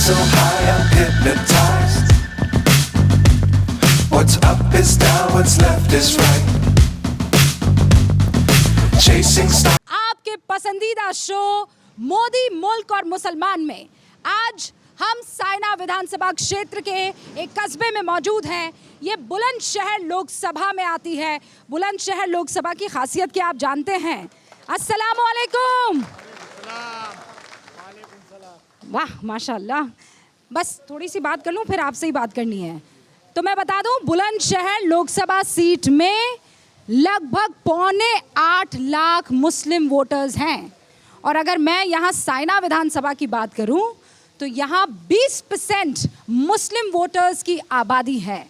so high, I'm hypnotized. What's up is down, what's left is right. Chasing stars. आपके पसंदीदा show Modi मुल्क और मुसलमान में आज हम सायना विधानसभा क्षेत्र के एक कस्बे में मौजूद हैं। ये बुलंदशहर लोकसभा में आती है। बुलंदशहर लोकसभा की खासियत क्या आप जानते हैं? अस्सलाम वालेकुम। वाह माशाल्लाह। बस थोड़ी सी बात कर लूँ फिर आपसे ही बात करनी है। तो मैं बता दूं बुलंदशहर लोकसभा सीट में लगभग 8.25 लाख मुस्लिम वोटर्स हैं। और अगर मैं यहाँ सायना विधानसभा की बात करूं तो यहाँ 20% मुस्लिम वोटर्स की आबादी है।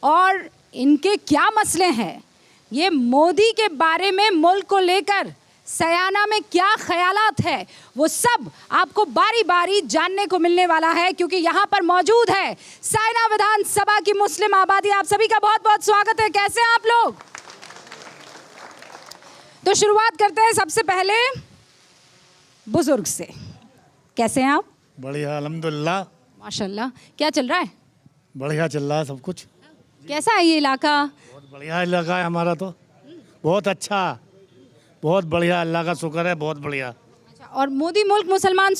और इनके क्या मसले हैं, ये मोदी के बारे में मुल्क को लेकर सयाना में क्या ख्यालात है, वो सब आपको बारी बारी जानने को मिलने वाला है, क्योंकि यहाँ पर मौजूद है सायना विधानसभा की मुस्लिम आबादी। आप सभी का बहुत बहुत स्वागत है। कैसे हैं आप लोग? तो शुरुआत करते हैं सबसे पहले बुजुर्ग से। कैसे हैं आप? बढ़िया अल्हम्दुलिल्लाह। माशाल्लाह। क्या चल रहा है? बढ़िया चल रहा है सब कुछ। कैसा है ये इलाका? बहुत बढ़िया इलाका है हमारा तो, बहुत अच्छा, बहुत बढ़िया, अल्लाह का शुक्र है, बहुत बढ़िया। अच्छा, और मोदी मुल्क मुसलमान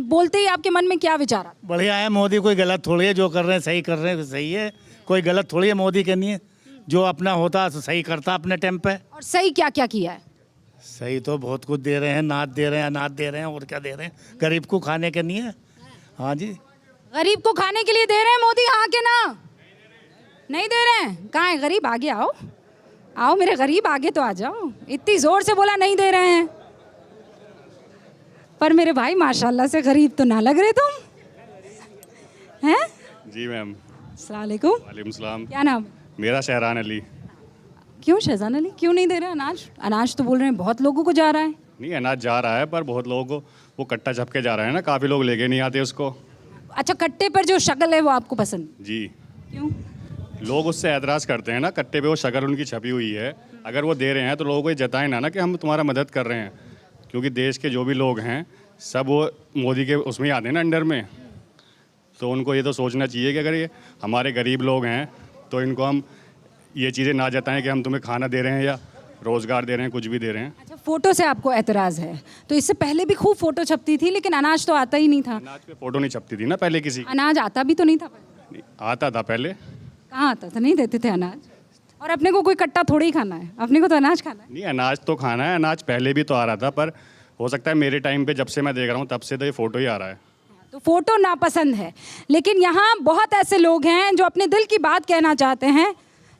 बोलते ही आपके मन में क्या विचार आता? बढ़िया है। मोदी कोई गलत थोड़ी है, जो कर रहे हैं सही कर रहे हैं, सही है। कोई गलत थोड़ी है मोदी के नहीं है, जो अपना होता है सही करता अपने टाइम पे। और सही क्या क्या किया है? सही तो बहुत कुछ दे रहे हैं, नाद दे रहे हैं, अनाज दे रहे हैं, और क्या दे रहे हैं, गरीब को खाने के नहीं है। हाँ जी, गरीब को खाने के लिए दे रहे हैं मोदी। हाँ के ना? नहीं दे रहे हैं? कहाँ है गरीब? आगे आओ, आओ मेरे गरीब, आगे तो आ जाओ। इतनी जोर से बोला नहीं दे रहे हैं, पर मेरे भाई माशाल्लाह से गरीब तो ना लग रहे तुम हैं। जी मैम। अस्सलाम वालेकुम। वालेकुम सलाम। क्या नाम? मेरा शहरान अली। क्यों शहजान अली, क्यों नहीं दे रहे अनाज? अनाज तो बोल रहे हैं बहुत लोगों को जा रहा है। नहीं, अनाज जा रहा है पर बहुत लोगों को वो कट्टा झपके जा रहा है ना, काफ़ी लोग लेके नहीं आते उसको। अच्छा, कट्टे पर जो शक्ल है वो आपको पसंद? जी। क्यों? लोग उससे ऐतराज़ करते हैं ना, कट्टे पे वो शक्ल उनकी छपी हुई है। अगर वो दे रहे हैं तो लोगों को ये जताएं ना कि हम तुम्हारा मदद कर रहे हैं, क्योंकि देश के जो भी लोग हैं सब वो मोदी के उसमें आते हैं ना, अंडर में। तो उनको ये तो सोचना चाहिए कि अगर ये हमारे गरीब लोग हैं तो इनको हम ये चीज़ें ना जताएं कि हम तुम्हें खाना दे रहे हैं या रोज़गार दे रहे हैं, कुछ भी दे रहे हैं। अच्छा, फोटो से आपको एतराज़ है? तो इससे पहले भी खूब फोटो छपती थी, लेकिन अनाज तो आता ही नहीं था। अनाज पे फोटो नहीं छपती थी ना पहले किसी की। अनाज आता भी तो नहीं था पहले। नहीं, आता था पहले। कहाँ आता था? नहीं देते थे अनाज। और अपने को कोई कट्टा थोड़ी ही खाना है, अपने को तो अनाज खाना है। नहीं, अनाज तो खाना है, अनाज पहले भी तो आ रहा था, पर हो सकता है मेरे टाइम पे जब से मैं देख रहा हूँ तब से तो ये फ़ोटो ही आ रहा है। तो फोटो नापसंद है, लेकिन यहाँ बहुत ऐसे लोग हैं जो अपने दिल की बात कहना चाहते हैं।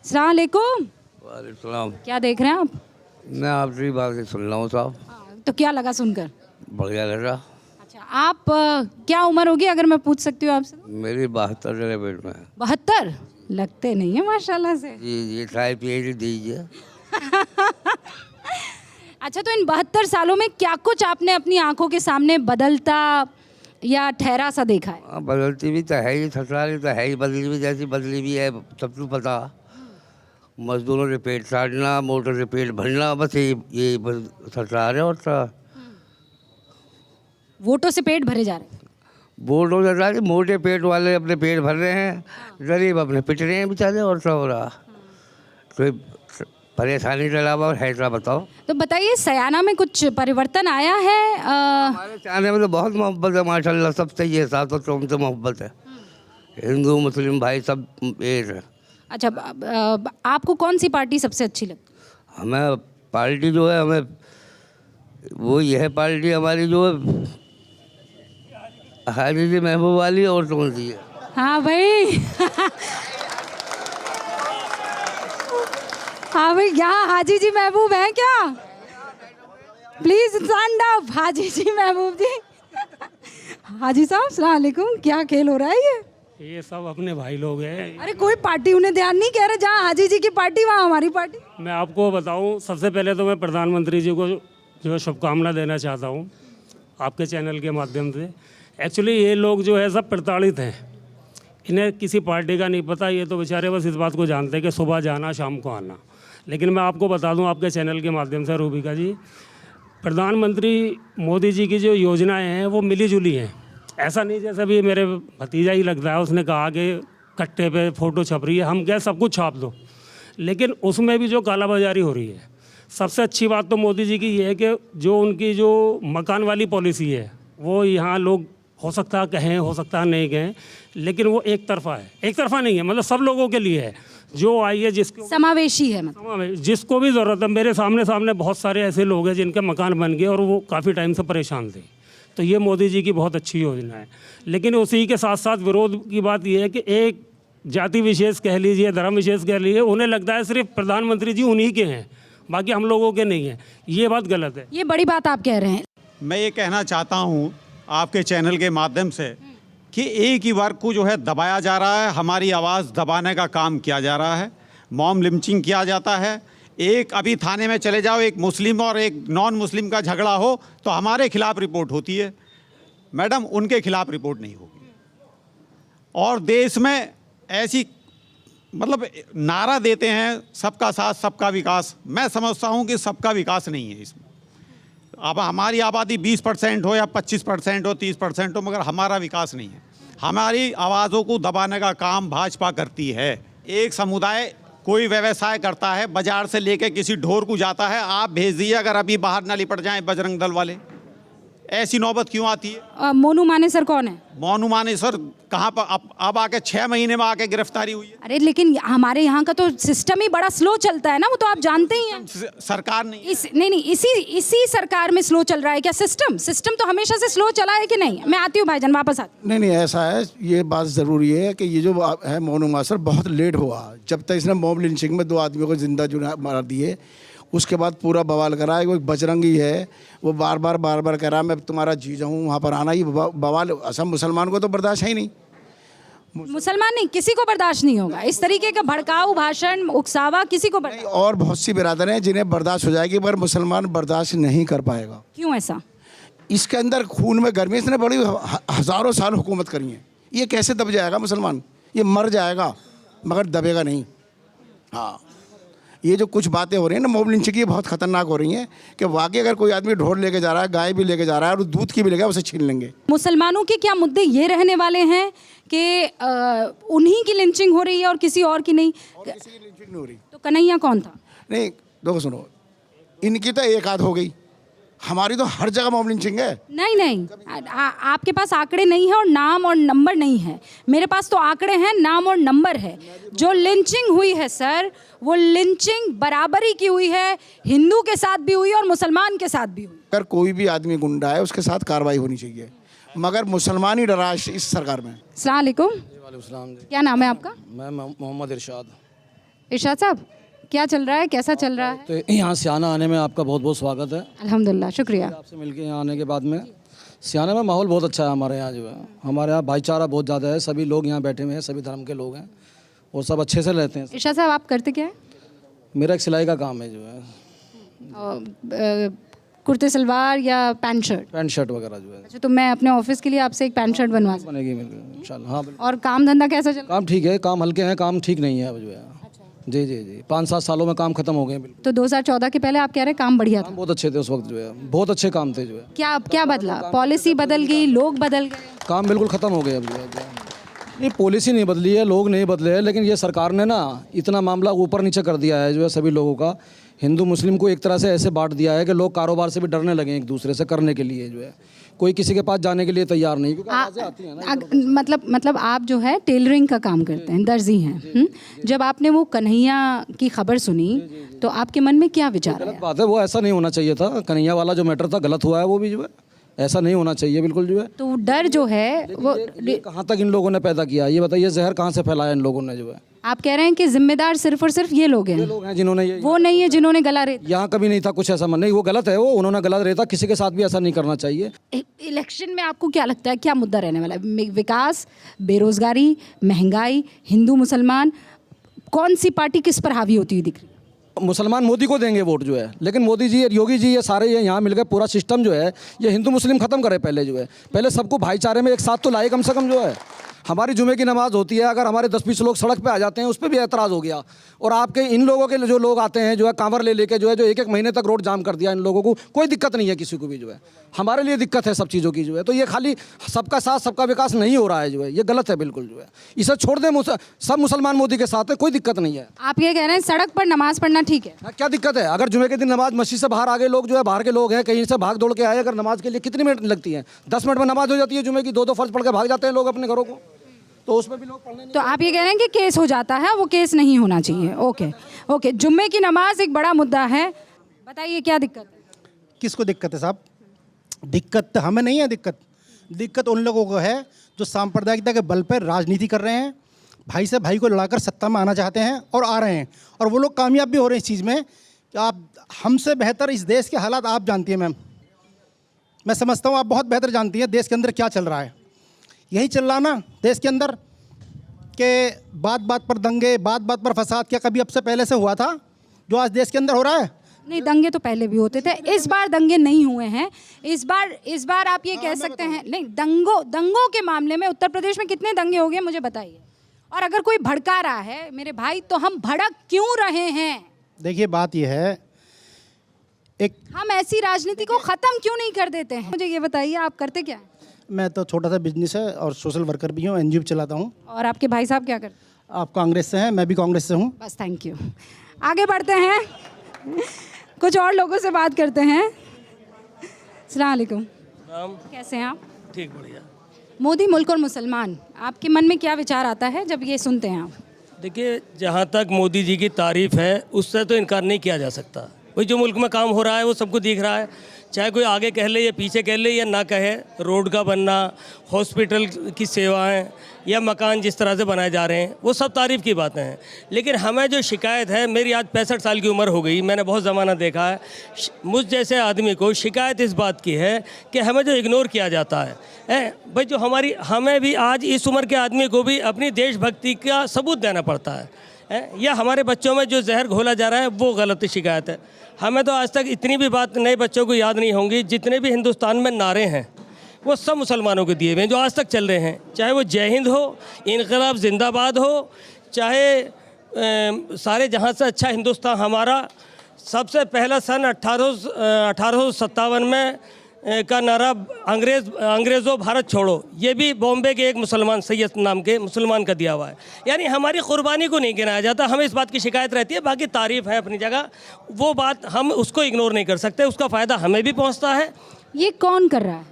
अस्सलाम वालेकुम। वालेकुम। क्या देख रहे हैं आप? मैं आपकी बात सुन रहा हूँ साहब। तो क्या लगा सुनकर? बढ़िया लग रहा। अच्छा, आप क्या उम्र होगी अगर मैं पूछ सकती हूँ आपसे? मेरी 72 जगह पेट में है। 72? लगते नहीं है माशाल्लाह से। जी चाय पिए दीजिए। अच्छा, तो इन 72 सालों में क्या कुछ आपने अपनी आंखों के सामने बदलता या ठहरा सा देखा है? हाँ, बदलती भी तो है ही, ससुराली तो है ही, बदली भी जैसी बदली भी है, सब तो पता। मजदूरों से पेट साड़ना, मोटर से पेट भरना, बस ये ससुराल है। और वोटों से पेट भरे जा रहे हैं। वोट हो जाता है, मोटे पेट वाले अपने पेट भर रहे हैं, गरीब अपने पिट रहे हैं बेचारे। और सब हो रहा कोई परेशानी के अलावा और है क्या बताओ? तो बताइए, सयाना में कुछ परिवर्तन आया है? हमारे चाहने में तो बहुत मोहब्बत है माशाल्लाह, सबसे ये साथ तो तुमसे मोहब्बत है। हिंदू मुस्लिम भाई सब एक है। अच्छा, आपको कौन सी पार्टी सबसे अच्छी लगती? हमें पार्टी जो है, हमें वो यह पार्टी हमारी जो है हाजी जी महबूब वाली। और कौन सी है? हाँ भाई हाँ भाई, यहाँ हाजी जी महबूब हैं क्या? Please stand up. Haji ji Mahboob ji. हाजी साहब अस्सलाम वालेकुम। क्या खेल हो रहा है ये सब अपने भाई लोग हैं। अरे कोई पार्टी उन्हें ध्यान नहीं, कह रहे जहाँ हाजी जी की पार्टी वहाँ हमारी पार्टी। मैं आपको बताऊं, सबसे पहले तो मैं प्रधानमंत्री जी को जो शुभकामना देना चाहता हूं आपके चैनल के माध्यम से। एक्चुअली ये लोग जो है सब प्रताड़ित हैं, इन्हें किसी पार्टी का नहीं पता। ये तो बेचारे बस इस बात को जानते हैं कि सुबह जाना शाम को आना। लेकिन मैं आपको बता दूं आपके चैनल के माध्यम से रूबिका जी, प्रधानमंत्री मोदी जी की जो योजनाएं हैं वो मिली जुली हैं। ऐसा नहीं जैसे भी मेरे भतीजा ही लगता है, उसने कहा कि कट्टे पे फ़ोटो छप रही है, हम क्या सब कुछ छाप दो, लेकिन उसमें भी जो कालाबाजारी हो रही है। सबसे अच्छी बात तो मोदी जी की ये है कि जो उनकी जो मकान वाली पॉलिसी है वो यहाँ लोग हो सकता है कहें, हो सकता है नहीं कहें, लेकिन वो एक तरफा है, एक तरफा नहीं है, मतलब सब लोगों के लिए है। जो आई है जिसको समावेशी है मतलब। जिसको भी ज़रूरत है, मेरे सामने बहुत सारे ऐसे लोग हैं जिनके मकान बन गए और वो काफ़ी टाइम से परेशान थे। तो ये मोदी जी की बहुत अच्छी योजना है। लेकिन उसी के साथ साथ विरोध की बात ये है कि एक जाति विशेष कह लीजिए, धर्म विशेष कह लीजिए, उन्हें लगता है सिर्फ प्रधानमंत्री जी उन्हीं के हैं, बाकी हम लोगों के नहीं हैं। ये बात गलत है। ये बड़ी बात आप कह रहे हैं। मैं ये कहना चाहता हूँ आपके चैनल के माध्यम से कि एक ही वर्ग को जो है दबाया जा रहा है, हमारी आवाज़ दबाने का काम किया जा रहा है, मॉब लिंचिंग किया जाता है। एक अभी थाने में चले जाओ, एक मुस्लिम और एक नॉन मुस्लिम का झगड़ा हो तो हमारे खिलाफ रिपोर्ट होती है, मैडम उनके खिलाफ रिपोर्ट नहीं होगी। और देश में ऐसी मतलब नारा देते हैं सबका साथ सबका विकास, मैं समझता हूँ कि सबका विकास नहीं है इसमें। अब हमारी आबादी 20% हो या 25% हो, 30% हो, मगर हमारा विकास नहीं है। हमारी आवाज़ों को दबाने का काम भाजपा करती है। एक समुदाय कोई व्यवसाय करता है, बाजार से लेके किसी ढोर को जाता है, आप भेज दीजिए अगर अभी बाहर ना लिपट जाएं बजरंग दल वाले, ऐसी नौबत क्यों आती है? मोनू मानेसर कौन है? मोनू मानेसर कहाँ पर अब आके 6 महीने में आके गिरफ्तारी हुई है। अरे लेकिन हमारे यहाँ का तो सिस्टम ही बड़ा स्लो चलता है ना, वो तो आप जानते ही हैं। सरकार नहीं नहीं इसी सरकार में स्लो चल रहा है क्या सिस्टम तो हमेशा से स्लो चला है कि नहीं? मैं आती हूँ भाईजान, वापस आती। नहीं ऐसा है, ये बात ज़रूरी है कि ये जो है मोनू मानेसर बहुत लेट हुआ। जब तक इसने मॉब लिंचिंग में 2 आदमियों को जिंदा जो मार दिए, उसके बाद पूरा बवाल करा है। वो एक बजरंगी है, वो बार बार कह रहा मैं तुम्हारा जीजा हूँ, वहाँ पर आना। ये बवाल असम मुसलमान को तो बर्दाश्त है ही नहीं। मुसलमान नहीं, किसी को बर्दाश्त नहीं होगा इस तरीके का भड़काऊ भाषण, उकसावा, किसी को बर्दाश्त। और बहुत सी बिरादर हैं जिन्हें बर्दाश्त हो जाएगी, मगर मुसलमान बर्दाश्त नहीं कर पाएगा। क्यों ऐसा? इसके अंदर खून में गर्मी, इसने बड़ी हज़ारों साल हुकूमत करी है। ये कैसे दब जाएगा मुसलमान? ये मर जाएगा मगर दबेगा नहीं। हाँ, ये जो कुछ बातें हो रही हैं ना मॉब लिंचिंग की, बहुत ख़तरनाक हो रही हैं कि वाकई अगर कोई आदमी ढोर लेके जा रहा है, गाय भी लेके जा रहा है और दूध की भी लेगा, उसे छीन लेंगे। मुसलमानों के क्या मुद्दे ये रहने वाले हैं कि उन्हीं की लिंचिंग हो रही है और किसी और की नहीं? किसी की लिंचिंग नहीं हो रही। तो कन्हैया कौन था? नहीं देखो सुनो, इनकी तो एक आध हो गई, हमारी तो हर जगह मॉब लिंचिंग है। नहीं आपके पास आंकड़े नहीं है और नाम और नंबर नहीं है। मेरे पास तो आंकड़े हैं, नाम और नंबर है। जो लिंचिंग हुई है सर, वो लिंचिंग बराबरी की हुई है, हिंदू के साथ भी हुई और मुसलमान के साथ भी हुई। अगर कोई भी आदमी गुंडा है उसके साथ कार्रवाई होनी चाहिए, मगर मुसलमान ही डरा है इस सरकार में। अस्सलाम वालेकुम। क्या नाम है आपका? मैं मोहम्मद इरशाद। इरशाद साहब, क्या चल रहा है, कैसा चल रहा है? तो यहाँ सियाना आने में आपका बहुत बहुत स्वागत है। अल्हम्दुलिल्लाह, शुक्रिया। आपसे मिलके यहाँ आने के बाद में सियाना में माहौल बहुत अच्छा है। हमारे यहाँ जो है, हमारे यहाँ भाईचारा बहुत ज़्यादा है, सभी लोग यहाँ बैठे हुए हैं, सभी धर्म के लोग हैं और सब अच्छे से रहते हैं। इरशाद साहब, आप करते क्या है? मेरा एक सिलाई का काम है जो है, कुर्ते सलवार या पैंट शर्ट? पैंट शर्ट वगैरह जो है। अच्छा, तो मैं अपने ऑफिस के लिए आपसे एक पैंट शर्ट बनवा सकती बनेगी इंशाल्लाह। हाँ बिल्कुल। हूँ। और काम धंधा कैसा चल रहा है? काम ठीक है, काम हल्के हैं, काम ठीक नहीं है अब जो है। जी 5-7 सालों में काम खत्म हो गए बिल्कुल। तो 2014 के पहले आप कह रहे हैं काम बढ़िया था? बहुत अच्छे थे उस वक्त जो है, बहुत अच्छे काम थे जो है। क्या बदला? पॉलिसी बदल गई, लोग बदल गए? काम बिल्कुल ख़त्म हो गए अब जो है। नहीं, पॉलिसी नहीं बदली है, लोग नहीं बदले हैं, लेकिन ये सरकार ने ना इतना मामला ऊपर नीचे कर दिया है जो है सभी लोगों का। हिंदू मुस्लिम को एक तरह से ऐसे बांट दिया है कि लोग कारोबार से भी डरने लगे एक दूसरे से करने के लिए जो है। कोई किसी के पास जाने के लिए तैयार नहीं, क्योंकि आवाज़ें आती हैं ना। मतलब आप जो है टेलरिंग का काम करते हैं, दर्जी हैं। जब आपने वो कन्हैया की खबर सुनी तो आपके मन में क्या विचार आया? गलत बात है, वो ऐसा नहीं होना चाहिए था। कन्हैया वाला जो मैटर था गलत हुआ है, वो भी जो है ऐसा नहीं होना चाहिए बिल्कुल जो है। तो डर जो है वो ये कहाँ तक इन लोगों ने पैदा किया, ये बताइए, जहर कहाँ से फैलाया इन लोगों ने जो है। आप कह रहे हैं कि जिम्मेदार सिर्फ और सिर्फ ये लोग हैं? ये लोग हैं जिन्होंने ये, वो नहीं है जिन्होंने गला रेता? यहाँ कभी नहीं था कुछ ऐसा मन नहीं, वो गलत है, वो उन्होंने गलत रेता, किसी के साथ भी ऐसा नहीं करना चाहिए। इलेक्शन में आपको क्या लगता है क्या मुद्दा रहने वाला है? विकास, बेरोजगारी, महंगाई, हिंदू मुसलमान, कौन सी पार्टी किस पर हावी होती हुई दिख रही है? मुसलमान मोदी को देंगे वोट जो है, लेकिन मोदी जी, योगी जी, ये सारे ये यहाँ मिलकर पूरा सिस्टम जो है ये हिंदू मुस्लिम खत्म करे पहले जो है। पहले सबको भाईचारे में एक साथ तो लाए कम से कम जो है। हमारी जुमे की नमाज़ होती है, अगर हमारे 10-20 लोग सड़क पे आ जाते हैं उस पर भी एतराज़ हो गया। और आपके इन लोगों के जो लोग आते हैं जो है कांवर ले लेके जो है जो 1-1 महीने तक रोड जाम कर दिया इन लोगों को, कोई दिक्कत नहीं है किसी को भी जो है। हमारे लिए दिक्कत है सब चीज़ों की जो है। तो ये खाली सबका साथ सबका विकास नहीं हो रहा है जो है, ये गलत है बिल्कुल जो है। इसे छोड़ दें, सब मुसलमान मोदी के साथ है, कोई दिक्कत नहीं है। आप ये कह रहे हैं सड़क पर नमाज पढ़ना ठीक है? हाँ, क्या दिक्कत है? अगर जुमे के दिन नमाज मस्जिद से बाहर आ गए लोग जो है, बाहर के लोग हैं कहीं से भाग दौड़ के आए, अगर नमाज के लिए कितनी मिनट लगती है? 10 मिनट में नमाज हो जाती है जुमे की। 2-2 फर्ज पढ़ के भाग जाते हैं लोग अपने घरों को, तो उसमें भी लोग पढ़ने नहीं। तो आप ये कह रहे हैं कि केस हो जाता है, वो केस नहीं होना चाहिए। ओके ओके, जुम्मे की नमाज एक बड़ा मुद्दा है, बताइए क्या दिक्कत है? किसको दिक्कत है साहब? दिक्कत हमें नहीं है, दिक्कत उन लोगों को है जो सांप्रदायिकता के बल पर राजनीति कर रहे हैं, भाई से भाई को लड़ाकर सत्ता में आना चाहते हैं और आ रहे हैं, और वो लोग कामयाब भी हो रहे हैं इस चीज़ में। आप हमसे बेहतर इस देश के हालात आप जानती हैं मैम, मैं समझता हूँ आप बहुत बेहतर जानती हैं देश के अंदर क्या चल रहा है। यही चल रहा ना देश के अंदर कि बात बात पर दंगे, बात बात पर फसाद। क्या कभी अब से पहले से हुआ था जो आज देश के अंदर हो रहा है? नहीं, दंगे तो पहले भी होते थे, इस बार दंगे नहीं हुए हैं। इस बार आप ये कह सकते हैं नहीं, दंगों के मामले में उत्तर प्रदेश में कितने दंगे हो गए मुझे बताइए। और अगर कोई भड़का रहा है मेरे भाई, तो हम भड़क क्यों रहे हैं? देखिए बात यह है, हम ऐसी राजनीति को खत्म क्यों नहीं कर देते हैं? मुझे ये बताइए, आप करते क्या हैं? मैं तो छोटा सा बिजनेस है और सोशल वर्कर भी हूँ, एनजीओ चलाता हूँ। और आपके भाई साहब क्या करते हैं? आप कांग्रेस से हैं, मैं भी कांग्रेस से हूँ। बस, थैंक यू। आगे बढ़ते हैं, कुछ और लोगों से बात करते हैं। अस्सलाम वालेकुम, कैसे हैं आप? ठीक, बढ़िया। मोदी, मुल्क और मुसलमान, आपके मन में क्या विचार आता है जब ये सुनते हैं आप? देखिए, जहाँ तक मोदी जी की तारीफ़ है उससे तो इनकार नहीं किया जा सकता। वही जो मुल्क में काम हो रहा है वो सबको दिख रहा है, चाहे कोई आगे कह ले या पीछे कह ले या ना कहे। रोड का बनना, हॉस्पिटल की सेवाएं या मकान जिस तरह से बनाए जा रहे हैं, वो सब तारीफ़ की बातें हैं। लेकिन हमें जो शिकायत है, मेरी आज 65 साल की उम्र हो गई, मैंने बहुत ज़माना देखा है, मुझ जैसे आदमी को शिकायत इस बात की है कि हमें जो इग्नोर किया जाता है भाई, जो हमें भी आज इस उम्र के आदमी को भी अपनी देशभक्ति का सबूत देना पड़ता है या हमारे बच्चों में जो जहर घोला जा रहा है वो गलत शिकायत है। हमें तो आज तक इतनी भी बात नए बच्चों को याद नहीं होंगी, जितने भी हिंदुस्तान में नारे हैं वो सब मुसलमानों के दिए हुए हैं जो आज तक चल रहे हैं, चाहे वो जय हिंद हो, इनकलाब जिंदाबाद हो, चाहे सारे जहां से अच्छा हिंदुस्तान हमारा। सबसे पहला सन 1857 में का नारा अंग्रेज़ों भारत छोड़ो, ये भी बॉम्बे के एक मुसलमान सैयद नाम के मुसलमान का दिया हुआ है। यानी हमारी क़ुरबानी को नहीं गिनाया जाता, हमें इस बात की शिकायत रहती है। बाकी तारीफ़ है अपनी जगह, वो बात हम उसको इग्नोर नहीं कर सकते, उसका फ़ायदा हमें भी पहुंचता है। ये कौन कर रहा है?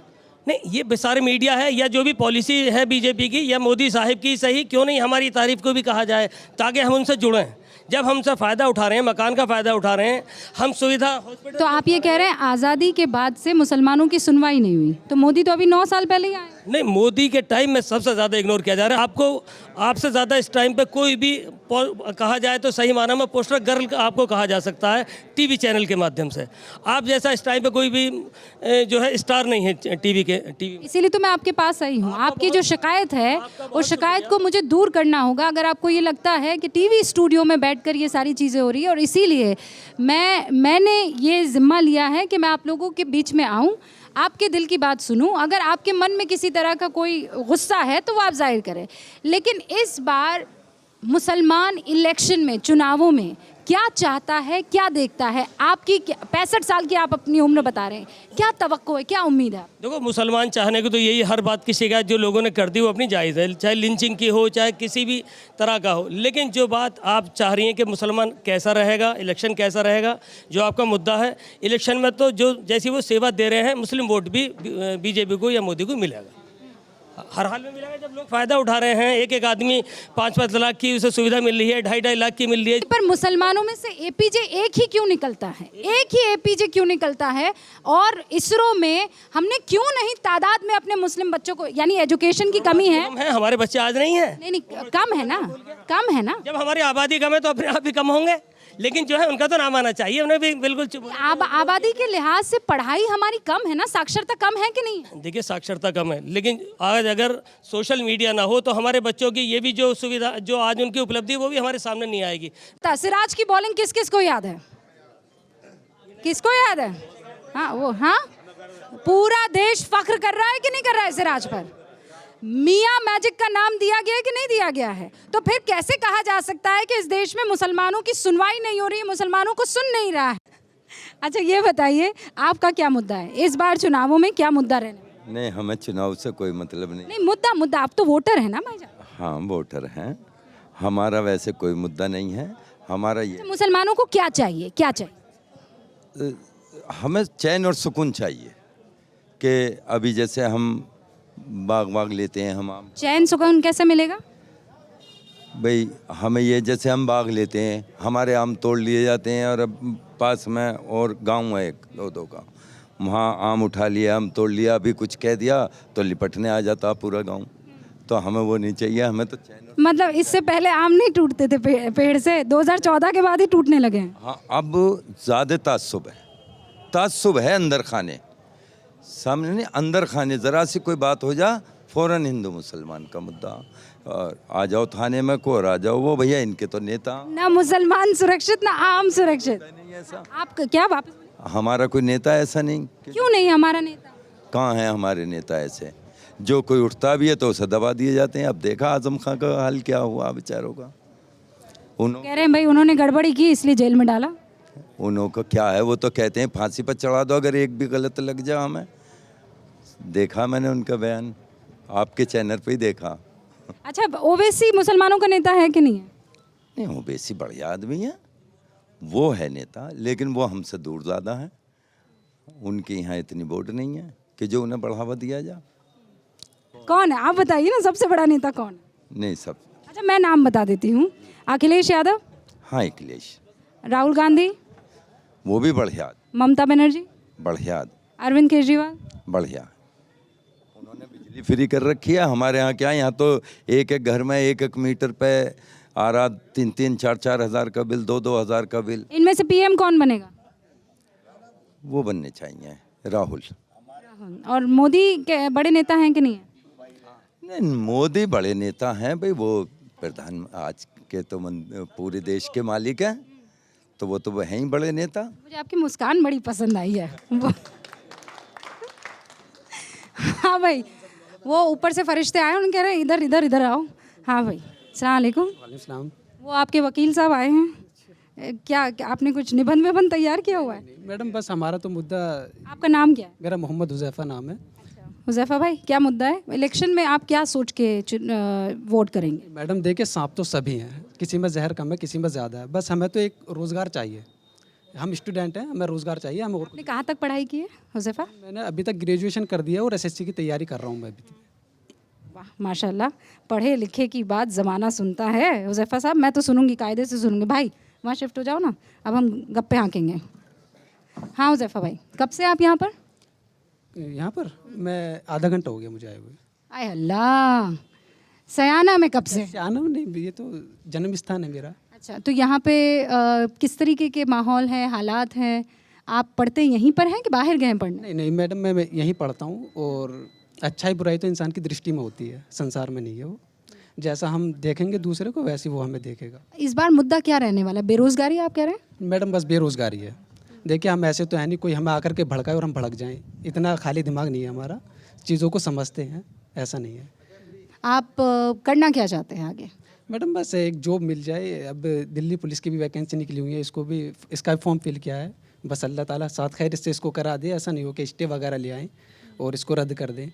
नहीं, ये बेसारे मीडिया है या जो भी पॉलिसी है बीजेपी की या मोदी साहिब की, सही क्यों नहीं हमारी तारीफ़ को भी कहा जाए ताकि हम उनसे जुड़ें। जब हमसे फ़ायदा उठा रहे हैं, मकान का फ़ायदा उठा रहे हैं, हम सुविधा हॉस्पिटल। तो आप ये कह रहे हैं आज़ादी के बाद से मुसलमानों की सुनवाई नहीं हुई, तो मोदी तो अभी 9 साल पहले ही आए। नहीं, मोदी के टाइम में सबसे ज़्यादा इग्नोर किया जा रहा है। आपसे ज़्यादा इस टाइम पे कोई भी कहा जाए तो सही माना में पोस्टर गर्ल आपको कहा जा सकता है टीवी चैनल के माध्यम से। आप जैसा इस टाइम पे कोई भी जो है स्टार नहीं है टीवी। इसीलिए तो मैं आपके पास आई हूँ। आपकी जो शिकायत है उस शिकायत को मुझे दूर करना होगा। अगर आपको ये लगता है कि टीवी स्टूडियो में बैठकर ये सारी चीज़ें हो रही है, और इसीलिए मैंने ये ज़िम्मा लिया है कि मैं आप लोगों के बीच में आऊँ, आपके दिल की बात सुनूं। अगर आपके मन में किसी तरह का कोई गुस्सा है तो वो आप जाहिर करें। लेकिन इस बार मुसलमान इलेक्शन में, चुनावों में क्या चाहता है, क्या देखता है? आपकी 65 साल की आप अपनी उम्र बता रहे हैं, क्या तवक्को है, क्या उम्मीद है? देखो, मुसलमान चाहने को तो यही, हर बात की शिकायत जो लोगों ने कर दी वो अपनी जायज़ है, चाहे लिंचिंग की हो, चाहे किसी भी तरह का हो। लेकिन जो बात आप चाह रही हैं कि मुसलमान कैसा रहेगा, इलेक्शन कैसा रहेगा, जो आपका मुद्दा है, इलेक्शन में तो जो जैसी वो सेवा दे रहे हैं, मुस्लिम वोट भी बीजेपी को या मोदी को मिलेगा, हर हाल में मिलेगा। जब लोग फ़ायदा उठा रहे हैं, एक आदमी 5-5 लाख की उसे सुविधा मिल रही है, 2.5 लाख की मिल रही है। पर मुसलमानों में से एपीजे एक ही क्यों निकलता है? एक ही एपीजे क्यों निकलता है? और इसरो में हमने क्यों नहीं तादाद में अपने मुस्लिम बच्चों को, यानी एजुकेशन की कमी है? हमारे बच्चे आज नहीं है। नहीं, कम है ना, कम है ना। जब हमारी आबादी कम है तो अपने आप भी कम होंगे, लेकिन जो है उनका तो नाम आना चाहिए, उन्हें भी बिल्कुल चुप। आबादी के लिहाज से पढ़ाई हमारी कम है ना, साक्षरता कम है कि नहीं? देखिए, साक्षरता कम है, लेकिन आज अगर सोशल मीडिया ना हो तो हमारे बच्चों की ये भी जो सुविधा, जो आज उनकी उपलब्धि, वो भी हमारे सामने नहीं आएगी। सिराज की बॉलिंग किस किस को याद है? किसको याद है? हाँ, वो, हाँ, पूरा देश फख्र कर रहा है कि नहीं कर रहा है सिराज पर? मियाँ मैजिक का नाम दिया गया है कि नहीं दिया गया है? तो फिर कैसे कहा जा सकता है कि इस देश में मुसलमानों की सुनवाई नहीं हो रही, मुसलमानों को सुन नहीं रहा है? अच्छा ये बताइए, आपका क्या मुद्दा है इस बार चुनावों में? क्या मुद्दा रहने वाला है? नहीं, हमें चुनाव से कोई मतलब नहीं। नहीं, मुद्दा आप तो वोटर है ना भाईजान। हाँ, वोटर हैं। हमारा वैसे कोई मुद्दा नहीं है। हमारा ये मुसलमानों को क्या चाहिए, क्या चाहिए? हमें चैन और सुकून चाहिए कि अभी जैसे हम बाग लेते हैं, हम आम, चैन सुकून कैसे मिलेगा? भाई हमें ये जैसे हम बाग लेते हैं, हमारे आम तोड़ लिए जाते हैं और अब पास में और गांव है एक दो का, वहाँ आम उठा लिया, आम तोड़ लिया, अभी कुछ कह दिया तो लिपटने आ जाता पूरा गांव। तो हमें वो नहीं चाहिए, हमें तो चैन। मतलब इससे पहले आम नहीं टूटते थे पेड़ से, 2014 के बाद ही टूटने लगे हैं। हाँ, अब ज़्यादा ताज्जुब है अंदर खाने, सामने नहीं, अंदर खाने। ज़रा सी कोई बात हो जा फ़ौरन हिंदू मुसलमान का मुद्दा, और आ जाओ थाने में को, आ जाओ वो भैया इनके तो नेता। ना मुसलमान सुरक्षित ना आम सुरक्षित। नहीं ऐसा, आप क्या वापस? हमारा कोई नेता ऐसा नहीं। क्यों नहीं हमारा नेता? कहाँ है हमारे नेता ऐसे? जो कोई उठता भी है तो उसे दबा दिए जाते हैं। अब देखा आजम खां का हाल क्या हुआ बेचारों का। कह रहे हैं भाई उन्होंने गड़बड़ी की इसलिए जेल में डाला। उन्होंने क्या है, वो तो कहते हैं फांसी पर चढ़ा दो अगर एक भी गलत लग जाए हमें। देखा मैंने उनका बयान, आपके चैनल पे ही देखा। अच्छा, ओवैसी मुसलमानों का नेता है कि नहीं है? नहीं, ओवैसी बढ़िया आदमी है, वो है नेता, लेकिन वो हमसे दूर ज़्यादा है। उनके यहाँ इतनी वोट नहीं है कि जो उन्हें बढ़ावा दिया जा। कौन है आप बताइए ना, सबसे बड़ा नेता कौन है? नहीं सब। अच्छा मैं नाम बता देती हूँ, अखिलेश यादव। हाँ अखिलेश। राहुल गांधी। वो भी बढ़िया। ममता बनर्जी। बढ़िया। अरविंद केजरीवाल। बढ़िया। उन्होंने बिजली फ्री कर रखी है। हमारे यहाँ क्या, यहाँ तो एक एक घर में एक एक मीटर पे आ रहा 3-3, 4-4 हज़ार का बिल, 2-2 हज़ार का बिल। इनमें से पीएम कौन बनेगा? वो बनने चाहिए राहुल। और मोदी के बड़े नेता हैं कि नहीं है? नहीं, मोदी बड़े नेता हैं भाई, वो प्रधान आज के तो पूरे देश के मालिक हैं, तो वो तो हैं ही बड़े नेता। मुझे आपकी मुस्कान बड़ी पसंद आई है। हाँ भाई, वो ऊपर से फरिश्ते आए, उन्होंने कह रहे इधर इधर इधर आओ। हाँ भाई, अस्सलाम वालेकुम। वो आपके वकील साहब आए हैं, क्या आपने कुछ निबंध विबंध तैयार किया हुआ है? मैडम बस हमारा तो मुद्दा। आपका नाम क्या है? मेरा मोहम्मद हुज़ैफ़ा नाम है। हुज़ैफ़ा भाई, क्या मुद्दा है? इलेक्शन में आप क्या सोच के वोट करेंगे? मैडम देखिए, सांप तो सभी हैं, किसी में जहर कम है, किसी में ज़्यादा है। बस हमें तो एक रोज़गार चाहिए। हम स्टूडेंट हैं, हमें रोज़गार चाहिए। हमें और आपने कहाँ तक पढ़ाई की है हुज़ैफ़ा? मैंने अभी तक ग्रेजुएशन कर दिया और एसएससी की तैयारी कर रहा हूँ मैं अभी। वाह माशाल्लाह, पढ़े लिखे की बात ज़माना सुनता है हुज़ैफ़ा साहब। मैं तो सुनूंगी, कायदे से सुनूंगी। भाई वहाँ शिफ्ट हो जाओ ना, अब हम गप्पे हाँकेंगे। हाँ हुज़ैफ़ा भाई, कब से आप यहाँ पर? यहाँ पर मैं आधा घंटा हो गया मुझे आए हुए। आय अल्लाह, सयाना में कब से? सयाना में नहीं, ये तो जन्म स्थान है मेरा। अच्छा, तो यहाँ पे किस तरीके के माहौल है, हालात हैं? आप पढ़ते यहीं पर हैं कि बाहर गए हैं पढ़ने? नहीं नहीं मैडम, मैं यहीं पढ़ता हूँ, और अच्छाई बुराई तो इंसान की दृष्टि में होती है, संसार में नहीं है वो। जैसा हम देखेंगे दूसरे को, वैसे वो हमें देखेगा। इस बार मुद्दा क्या रहने वाला है? बेरोजगारी आप कह रहे हैं? मैडम बस बेरोजगारी है। देखिए, हम ऐसे तो है नहीं कोई हमें आकर के भड़काए और हम भड़क जाएं। इतना खाली दिमाग नहीं है हमारा, चीज़ों को समझते हैं, ऐसा नहीं है। आप करना क्या चाहते हैं आगे? मैडम बस एक जॉब मिल जाए। अब दिल्ली पुलिस की भी वैकेंसी निकली हुई है, इसको भी, इसका फॉर्म फिल किया है। बस अल्लाह ताला साथ खैर से इसको करा दे, ऐसा नहीं हो कि स्टे वगैरह ले आएँ और इसको रद्द कर दें।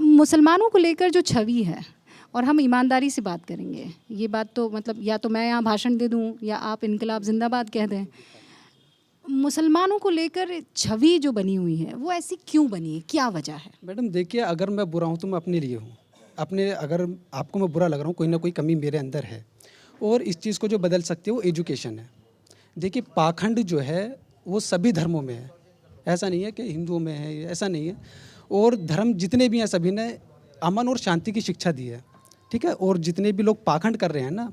मुसलमानों को लेकर जो छवि है, और हम ईमानदारी से बात करेंगे, ये बात तो मतलब या तो मैं यहाँ भाषण दे दूँ या आप इनकलाब जिंदाबाद कह दें, मुसलमानों को लेकर छवि जो बनी हुई है वो ऐसी क्यों बनी है, क्या वजह है? मैडम देखिए, अगर मैं बुरा हूँ तो मैं अपने लिए हूँ। अपने, अगर आपको मैं बुरा लग रहा हूँ, कोई ना कोई कमी मेरे अंदर है, और इस चीज़ को जो बदल सकती है वो एजुकेशन है। देखिए, पाखंड जो है वो सभी धर्मों में है, ऐसा नहीं है कि हिंदुओं में है, ऐसा नहीं है। और धर्म जितने भी हैं सभी ने अमन और शांति की शिक्षा दी है, ठीक है। और जितने भी लोग पाखंड कर रहे हैं ना,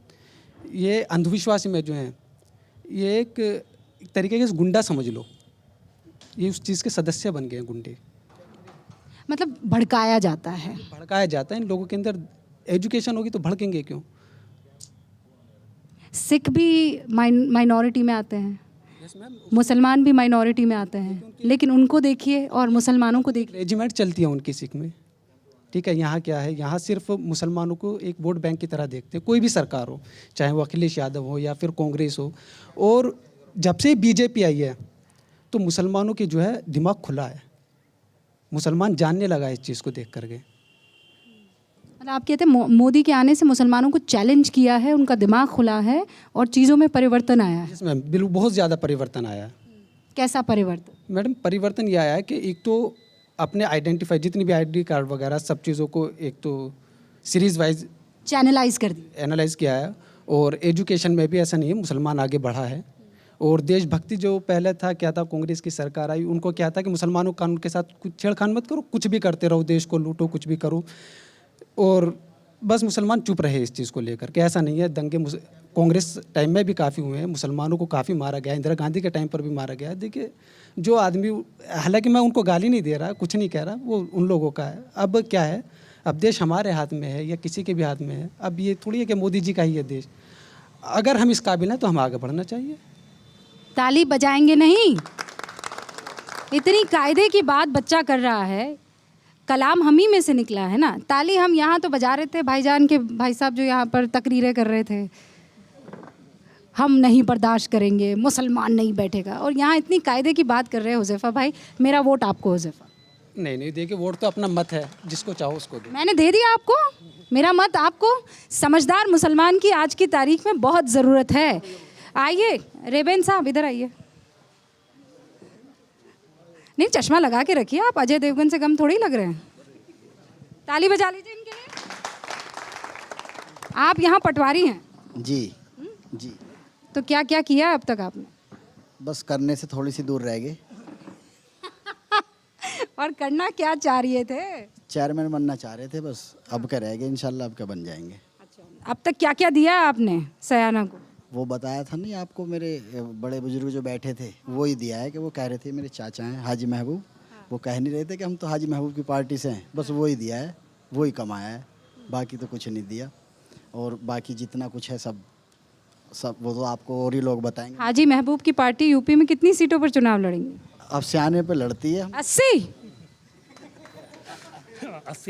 ये अंधविश्वास में जो हैं, ये एक तरीके के गुंडा समझ लो, ये उस चीज़ के सदस्य बन गए हैं, गुंडे। मतलब भड़काया जाता है, भड़काया जाता है। इन लोगों के अंदर एजुकेशन होगी तो भड़केंगे क्यों? सिख भी माइनॉरिटी में आते हैं, मुसलमान भी माइनॉरिटी में आते हैं, लेकिन उनको देखिए और मुसलमानों को देखिए। रेजिमेंट चलती है उनकी सिख में, ठीक है, यहाँ क्या है, यहाँ सिर्फ मुसलमानों को एक वोट बैंक की तरह देखते हैं, कोई भी सरकार हो, चाहे वो अखिलेश यादव हो या फिर कांग्रेस हो। और जब से बीजेपी आई है तो मुसलमानों की जो है दिमाग खुला है, मुसलमान जानने लगा है इस चीज़ को देख करके। मतलब आप कहते हैं मोदी के आने से मुसलमानों को चैलेंज किया है, उनका दिमाग खुला है और चीज़ों में परिवर्तन आया है। इसमें बिल्कुल बहुत ज़्यादा परिवर्तन आया है। कैसा परिवर्तन? मैडम, परिवर्तन ये आया है कि एक तो अपने आइडेंटिफाई जितनी भी आईडी कार्ड वगैरह सब चीज़ों को एक तो सीरीज़ वाइज चैनलाइज कर दी, एनालाइज किया है। और एजुकेशन में भी ऐसा नहीं है, मुसलमान आगे बढ़ा है। और देशभक्ति जो पहले था, क्या था, कांग्रेस की सरकार आई, उनको क्या था कि मुसलमानों कानून के साथ कुछ छेड़खान मत करो, कुछ भी करते रहो, देश को लूटो, कुछ भी करो। और बस मुसलमान चुप रहे इस चीज़ को लेकर के। ऐसा नहीं है, दंगे कांग्रेस टाइम में भी काफ़ी हुए हैं, मुसलमानों को काफ़ी मारा गया, इंदिरा गांधी के टाइम पर भी मारा गया। देखिए जो आदमी, हालांकि मैं उनको गाली नहीं दे रहा, कुछ नहीं कह रहा, वो उन लोगों का है। अब क्या है, अब देश हमारे हाथ में है या किसी के भी हाथ में है। अब ये थोड़ी है कि मोदी जी का ही है देश। अगर हम इस काबिल हैं तो हमें आगे बढ़ना चाहिए। ताली बजाएंगे नहीं। इतनी कायदे की बात बच्चा कर रहा है, कलाम हम ही में से निकला है ना। ताली हम यहाँ तो बजा रहे थे, भाईजान के भाई साहब जो यहाँ पर तकरीरें कर रहे थे, हम नहीं बर्दाश्त करेंगे, मुसलमान नहीं बैठेगा, और यहाँ इतनी कायदे की बात कर रहे हैं। हुज़ैफ़ा भाई, मेरा वोट आपको। हुज़ैफ़ा नहीं, देखिए वोट तो अपना मत है, जिसको चाहो उसको दो। मैंने दे दिया आपको, मेरा मत आपको। समझदार मुसलमान की आज की तारीख में बहुत ज़रूरत है। आइए रेबेन साहब, इधर आइए। नहीं, चश्मा लगा के रखिए, आप अजय देवगन से कम थोड़ी लग रहे हैं। ताली बजा लीजिए इनके लिए। आप यहाँ पटवारी हैं? जी जी। तो क्या क्या किया अब तक आपने? बस करने से थोड़ी सी दूर रह गए। और करना क्या चाह रहे थे? चेयरमैन बनना चाह रहे थे, बस अब क्या रह गए, इंशाल्लाह अब क्या बन जाएंगे। अच्छा, अब तक क्या क्या दिया आपने सयाना को? वो बताया था नहीं आपको, मेरे बड़े बुजुर्ग जो बैठे थे वो ही दिया है कि वो कह रहे थे, मेरे चाचा हैं हाजी महबूब, वो कह नहीं रहे थे कि हम तो हाजी महबूब की पार्टी से हैं, बस वो ही दिया है, वो ही कमाया है, बाकी तो कुछ नहीं दिया। और बाकी जितना कुछ है सब वो तो आपको और ही लोग बताएंगे। हाजी महबूब की पार्टी यूपी में कितनी सीटों पर चुनाव लड़ेंगी? अब सियाने पे लड़ती है। 80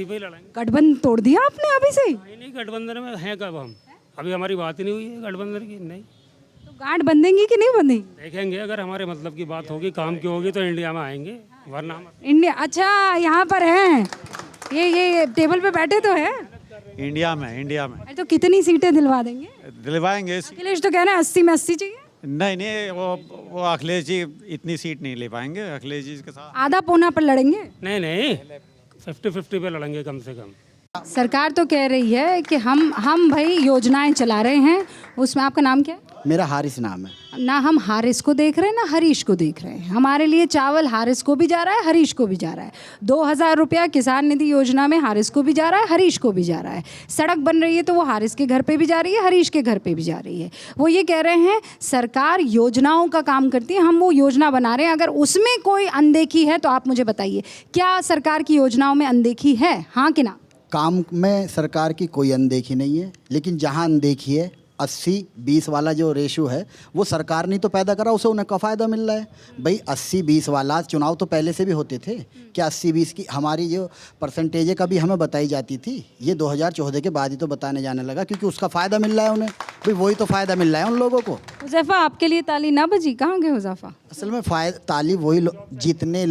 पे लड़ेंगे। गठबंधन तोड़ दिया आपने अभी से? नहीं, गठबंधन में हैं कब हम? अभी हमारी बात ही नहीं हुई है गठबंधन की। नहीं तो गांठ बंधेंगी कि नहीं बंधेंगी? देखेंगे, अगर हमारे मतलब की बात होगी, काम की होगी, तो इंडिया में आएंगे, वरना हम इंडिया। अच्छा, यहाँ पर हैं ये टेबल पे बैठे तो है इंडिया में तो कितनी सीटें दिलवा देंगे? दिलवाएंगे। अखिलेश तो कह रहे हैं 80 में 80 चाहिए। नहीं, वो अखिलेश जी इतनी सीट नहीं ले पाएंगे। अखिलेश जी के साथ आधा पौना पर लड़ेंगे? नहीं 50-50 पे लड़ेंगे कम से कम। सरकार तो कह रही है कि हम भाई योजनाएं चला रहे हैं। उसमें आपका नाम क्या है? मेरा हारिस नाम है। ना हम हारिस को देख रहे हैं ना हरीश को देख रहे हैं। हमारे लिए चावल हारिस को भी जा रहा है, हरीश को भी जा रहा है। 2000 रुपया किसान निधि योजना में हारिस को भी जा रहा है, हरीश को भी जा रहा है। सड़क बन रही है तो वो हारिस के घर पे भी जा रही है, हरीश के घर पे भी जा रही है। वो ये कह रहे हैं सरकार योजनाओं का काम करती है, हम वो योजना बना रहे हैं। अगर उसमें कोई अनदेखी है तो आप मुझे बताइए, क्या सरकार की योजनाओं में अनदेखी है, हाँ कि ना? काम में सरकार की कोई अनदेखी नहीं है, लेकिन जहाँ अनदेखी है 80-20 वाला जो रेशो है वो सरकार ने तो पैदा करा, उसे उन्हें का फ़ायदा मिल रहा है। भाई 80-20 वाला चुनाव तो पहले से भी होते थे। क्या 80-20 की हमारी जो परसेंटेज है कभी हमें बताई जाती थी? ये 2014 के बाद ही तो बताने जाने लगा, क्योंकि उसका फ़ायदा मिल रहा है उन्हें। भाई वही तो फ़ायदा मिल रहा है उन लोगों को। हुज़ैफ़ा, आपके लिए ताली ना बजी? कहाँ गए हुज़ैफ़ा? असल में ताली वही जितने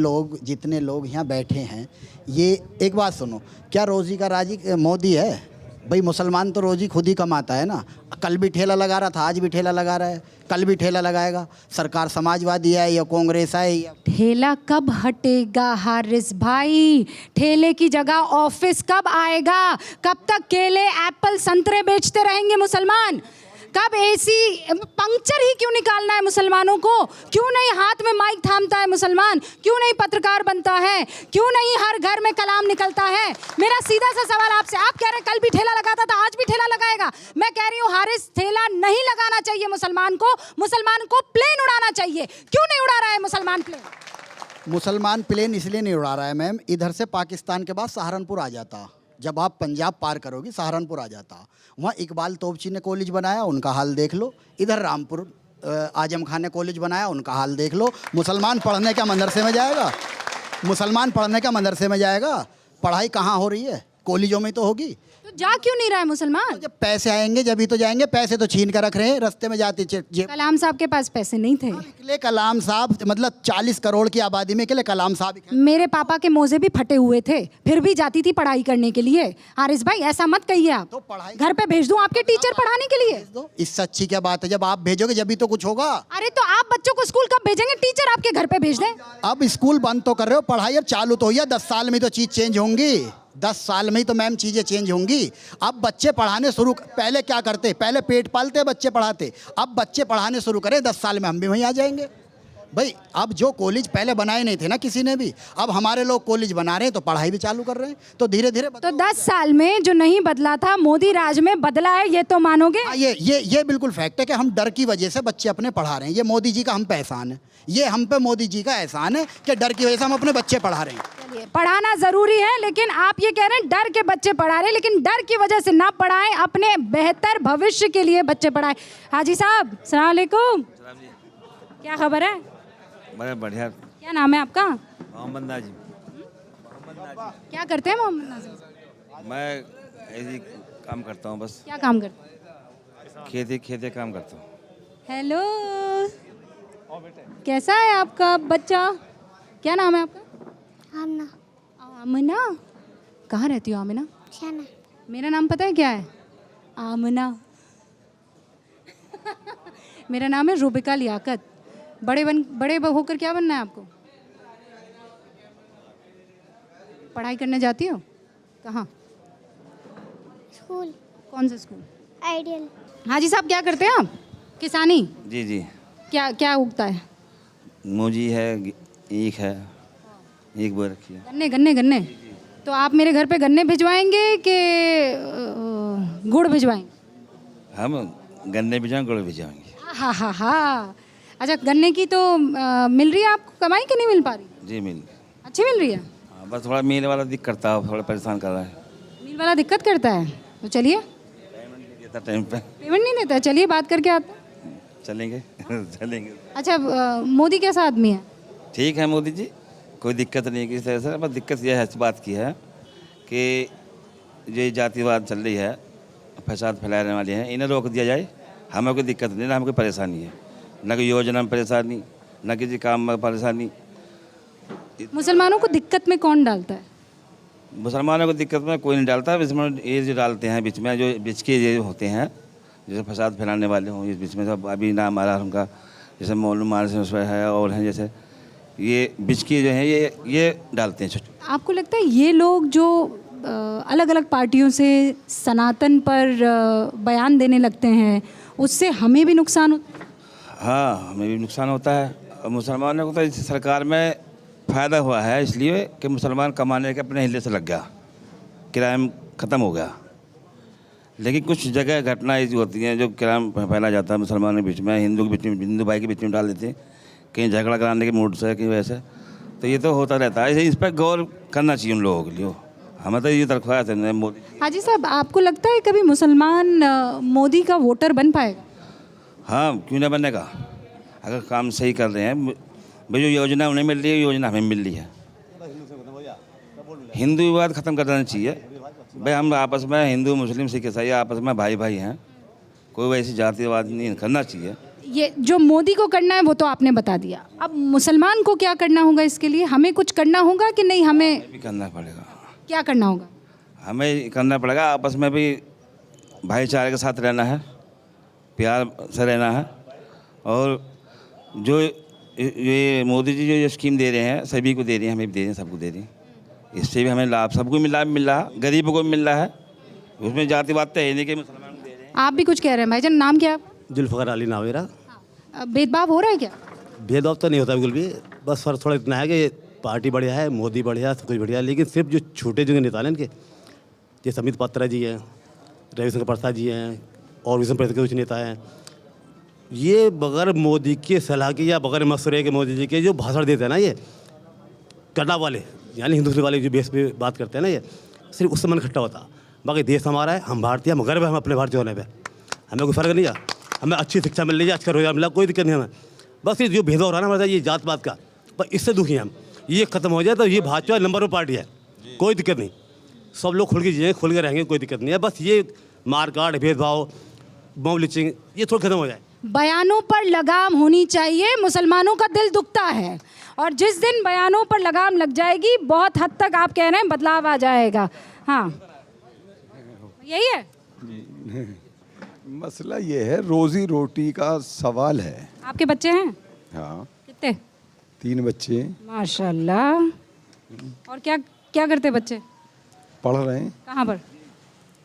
लोग यहाँ बैठे हैं। ये एक बात सुनो, क्या रोज़ी का राजी मोदी है? भाई मुसलमान तो रोज़ी खुद ही कमाता है ना। कल भी ठेला लगा रहा था, आज भी ठेला लगा रहा है, कल भी ठेला लगाएगा। सरकार समाजवादी है या कांग्रेस है या... ठेला कब हटेगा हारिस भाई? ठेले की जगह ऑफिस कब आएगा? कब तक केले, एप्पल, संतरे बेचते रहेंगे मुसलमान? कब एसी पंक्चर ही क्यों निकालना है मुसलमानों को? क्यों नहीं हाथ में माइक थामता है मुसलमान? क्यों नहीं पत्रकार बनता है? क्यों नहीं हर घर में कलाम निकलता है? मेरा सीधा सा सवाल आपसे। आप कह रहे हैं कल भी ठेला लगाता था, आज भी ठेला लगाएगा। मैं कह रही हूँ हारिस, ठेला नहीं लगाना चाहिए मुसलमान को प्लेन उड़ाना चाहिए। क्यों नहीं उड़ा रहा है मुसलमान प्लेन? मुसलमान प्लेन इसलिए नहीं उड़ा रहा है मैम, इधर से पाकिस्तान के बाद सहारनपुर आ जाता। जब आप पंजाब पार करोगी सहारनपुर आ जाता। वहाँ इकबाल तोपची ने कॉलेज बनाया, उनका हाल देख लो। इधर रामपुर आजम खान ने कॉलेज बनाया, उनका हाल देख लो। मुसलमान पढ़ने का मदरसे में जाएगा? मुसलमान पढ़ने का मदरसे में जाएगा? पढ़ाई कहाँ हो रही है? कॉलेजों में तो होगी। तो जा क्यों नहीं रहा है मुसलमान? जब पैसे आएंगे जब ही तो जाएंगे, पैसे तो छीन कर रख रहे हैं रास्ते में जाते जेब। कलाम साहब के पास पैसे नहीं थे। निकले कलाम साहब, मतलब 40 करोड़ की आबादी में के कलाम साहब। मेरे पापा के मोजे भी फटे हुए थे, फिर भी जाती थी पढ़ाई करने के लिए। हारिस भाई ऐसा मत कहिए आप। तो पढ़ाई घर पे भेज दूं आपके टीचर पढ़ाने के लिए? इससे अच्छी क्या बात है, जब आप भेजोगे जब ही तो कुछ होगा। अरे तो आप बच्चों को स्कूल कब भेजेंगे? टीचर आपके घर पे भेज दें। अब स्कूल बंद तो कर रहे हो, पढ़ाई अब चालू तो हुई है। 10 साल में तो चीज़ चेंज होंगी, 10 साल में ही तो मैम चीज़ें चेंज होंगी। अब बच्चे पढ़ाने शुरू, पहले क्या करते, पहले पेट पालते बच्चे पढ़ाते, अब बच्चे पढ़ाने शुरू करें 10 साल में हम भी वहीं आ जाएंगे भाई। अब जो कॉलेज पहले बनाए नहीं थे ना किसी ने भी, अब हमारे लोग कॉलेज बना रहे हैं तो पढ़ाई भी चालू कर रहे हैं, तो धीरे धीरे। तो 10 साल में जो नहीं बदला था मोदी राज में बदला है, ये तो मानोगे? ये बिल्कुल फैक्ट है कि हम डर की वजह से बच्चे अपने पढ़ा रहे हैं। ये मोदी जी का हम पे एहसान है, ये हम पे मोदी जी का एहसान है कि डर की वजह से हम अपने बच्चे पढ़ा रहे हैं। चलिए, पढ़ाना जरूरी है, लेकिन आप ये कह रहे हैं डर के बच्चे पढ़ा रहे हैं, लेकिन डर की वजह से ना पढ़ाएं, अपने बेहतर भविष्य के लिए बच्चे पढ़ाएं। हाजी साहब अस्सलाम वालेकुम, क्या खबर है? बड़ा बढ़िया। क्या नाम है आपका? मोहम्मद नाजिम। क्या करते हैं मोहम्मद नाजिम? मैं ऐसी काम करता हूँ बस। क्या काम करते हैं? खेती काम करता हूँ। हेलो, कैसा है आपका बच्चा? क्या नाम है आपका? आमना। आमना। कहाँ रहती हो आमना? शाना। मेरा नाम पता है क्या है? आमना। मेरा नाम है रूबिका लियाकत। बड़े होकर क्या बनना है आपको? पढ़ाई करने जाती हो? कहाँ? स्कूल। कौन सा स्कूल? आइडियल। हाजी साहब क्या करते हैं आप? किसानी? जी जी। क्या क्या उगता है? मूजी है, ईख है, ईख बो रखी है। गन्ने गन्ने गन्ने। तो आप मेरे घर पे गन्ने भिजवाएंगे कि गुड़ भिजवाएंगे? हम गन्ने भिजवाएंगे, गुड़ भिजवाएंगे। हाँ हाँ हाँ। अच्छा, गन्ने की तो मिल रही है आपको कमाई कि नहीं मिल पा रही? जी मिल। अच्छी मिल रही है? हाँ, बस थोड़ा मिल वाला दिक्कत करता है, थोड़ा परेशान कर रहा है। मिल वाला दिक्कत करता है? तो चलिए। देता टाइम पे। पेमेंट नहीं देता? चलिए बात करके आते हैं। चलेंगे चलेंगे। अच्छा, मोदी कैसा आदमी है? ठीक है मोदी जी, कोई दिक्कत नहीं है किसी तरह से। बस दिक्कत यह है, इस बात की है कि ये जातिवाद चल रही है, फसाद फैलाने वाले हैं, इन्हें रोक दिया जाए। हमें कोई दिक्कत नहीं, ना हमें कोई परेशानी है, न कोई योजना में परेशानी, न किसी काम में परेशानी। मुसलमानों को दिक्कत में कौन डालता है? मुसलमानों को दिक्कत में कोई नहीं डालता, इसमें ये जो डालते हैं बीच में, जो बीच के ये होते हैं जैसे फसाद फैलाने वाले हों, इस बीच में सब अभी नाम आ रहा है उनका, जैसे मौलूम है और हैं, जैसे ये बीच के जो हैं ये डालते हैं। आपको लगता है ये लोग जो अलग अलग पार्टियों से सनातन पर बयान देने लगते हैं, उससे हमें भी नुकसान होता है? हाँ, हमें भी नुकसान होता है। और मुसलमानों को तो इस सरकार में फ़ायदा हुआ है इसलिए कि मुसलमान कमाने के अपने हिले से लग गया, क्राइम ख़त्म हो गया। लेकिन कुछ जगह घटनाएं ऐसी होती हैं जो क्राइम फैला जाता है मुसलमानों के बीच में, हिंदू के बीच में, हिंदू भाई के बीच में डाल देते हैं, कहीं झगड़ा कराने के मूड से, कहीं वैसे। तो ये तो होता रहता है, इस पर गौर करना चाहिए उन लोगों के लिए। हमें तो ये दरख्वास्त है मोदी। हाजी साहब, आपको लगता है कभी मुसलमान मोदी का वोटर बन पाएगा? हाँ, क्यों ना बनेगा, अगर काम सही कर रहे हैं। भाई जो योजना उन्हें मिल रही है, योजना हमें मिल रही है। हिंदू विवाद ख़त्म कर देना चाहिए भाई। हम आपस में हिंदू मुस्लिम सिख ईसाई आपस में भाई भाई हैं, कोई वैसी जातिवाद नहीं करना चाहिए। ये जो मोदी को करना है वो तो आपने बता दिया, अब मुसलमान को क्या करना होगा? इसके लिए हमें कुछ करना होगा कि नहीं? हमें भी करना पड़ेगा। क्या करना होगा? हमें करना पड़ेगा, आपस में भी भाईचारे के साथ रहना है, प्यार से रहना है। और जो ये मोदी जी जो स्कीम दे रहे हैं सभी को दे रही हैं, हमें भी दे रहे हैं, सबको दे रही हैं। इससे भी हमें लाभ, सबको लाभ मिल रहा है, गरीबों को मिल रहा है। उसमें जातिवाद तो है नहीं कि मुसलमान को दे रहे हैं। आप भी कुछ कह रहे हैं भाईजान, नाम क्या है? जुल्फ़िकार अली नाम मेरा। भेदभाव हो रहा है क्या? भेदभाव तो नहीं होता बिल्कुल भी, बस फर्क थोड़ा इतना है कि पार्टी बढ़िया है, मोदी बढ़िया, सब कुछ बढ़िया है। लेकिन सिर्फ जो छोटे जो नेता हैं इनके, जैसे अमित पात्रा जी हैं, रविशंकर प्रसाद जी हैं, और विष्णु परिषद के कुछ नेता हैं, ये बगैर मोदी के सलाह के या बगैर मशवरे के मोदी जी के जो भाषण देते हैं ना, ये करना वाले यानी हिंदुस्तान वाले जो बेस पे बात करते हैं ना, ये सिर्फ उससे मन इकट्ठा होता। बाकी देश हमारा है, हम भारतीय, हम गर्व है हम अपने भारतीय होने पर, हमें कोई फ़र्क नहीं है। हमें अच्छी शिक्षा मिल रही है, अच्छा रोजगार मिला, कोई दिक्कत नहीं हमें। बस ये जो भेदभाव हो रहा है ना हमारे, ये जात पात का, पर इससे दुखी हैं हम। ये खत्म हो जाए तो ये भाजपा नंबर 1 पार्टी है, कोई दिक्कत नहीं। सब लोग खुल के जिए, खुल के रहेंगे, कोई दिक्कत नहीं है। बस ये मारकाट, भेदभाव, मॉब लिंचिंग, ये थोड़ा खत्म हो जाए। बयानों पर लगाम होनी चाहिए, मुसलमानों का दिल दुखता है, और जिस दिन बयानों पर लगाम लग जाएगी बहुत हद तक आप कह रहे हैं बदलाव आ जाएगा। हाँ, यही है मसला ये है, रोजी रोटी का सवाल है। आपके बच्चे हैं? हाँ, कितने? 3 बच्चे। माशाल्लाह। और क्या क्या करते बच्चे? पढ़ रहे हैं। कहाँ पर?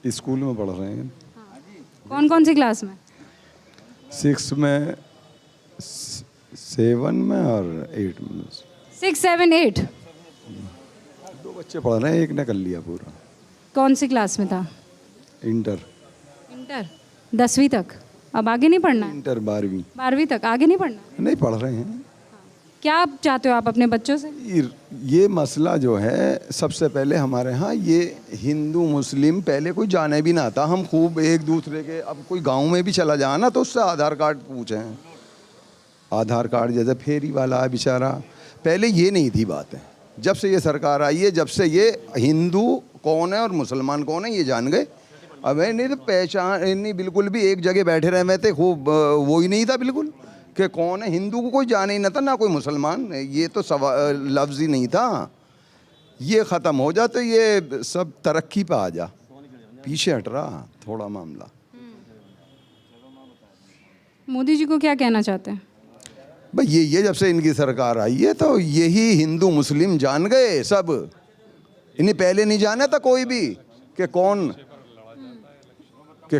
स्कूल में पढ़ रहे हैं। कौन कौन सी क्लास में? 6 में, 7 में और 8 में। 6, 7, 8। 2 बच्चे पढ़ रहे हैं, एक ने कर लिया पूरा। कौन सी क्लास में था? इंटर। इंटर 10वीं तक। अब आगे नहीं पढ़ना है? इंटर 12वीं। 12वीं तक आगे नहीं पढ़ना? नहीं पढ़ रहे हैं। क्या आप चाहते हो आप अपने बच्चों से? ये मसला जो है, सबसे पहले हमारे यहाँ ये हिंदू मुस्लिम पहले कोई जाने भी ना था। हम खूब एक दूसरे के, अब कोई गांव में भी चला जाए ना तो उससे आधार कार्ड पूछें। आधार कार्ड जैसे फेरी वाला है बेचारा, पहले ये नहीं थी बात है। जब से ये सरकार आई है, जब से ये हिंदू कौन है और मुसलमान कौन है ये जान गए। अब नहीं तो पहचान नहीं, बिल्कुल भी एक जगह बैठे रहे थे खूब, वो ही नहीं था बिल्कुल कि कौन है। हिंदू को कोई जाने ही ना था, ना कोई मुसलमान, ये तो लफ्ज़ ही नहीं था। ये ख़त्म हो जा तो ये सब तरक्की पे आ जा, पीछे हट रहा थोड़ा मामला। मोदी जी को क्या कहना चाहते हैं? भाई ये जब से इनकी सरकार आई है तो यही हिंदू मुस्लिम जान गए सब। इन्हें पहले नहीं जाना था कोई भी कि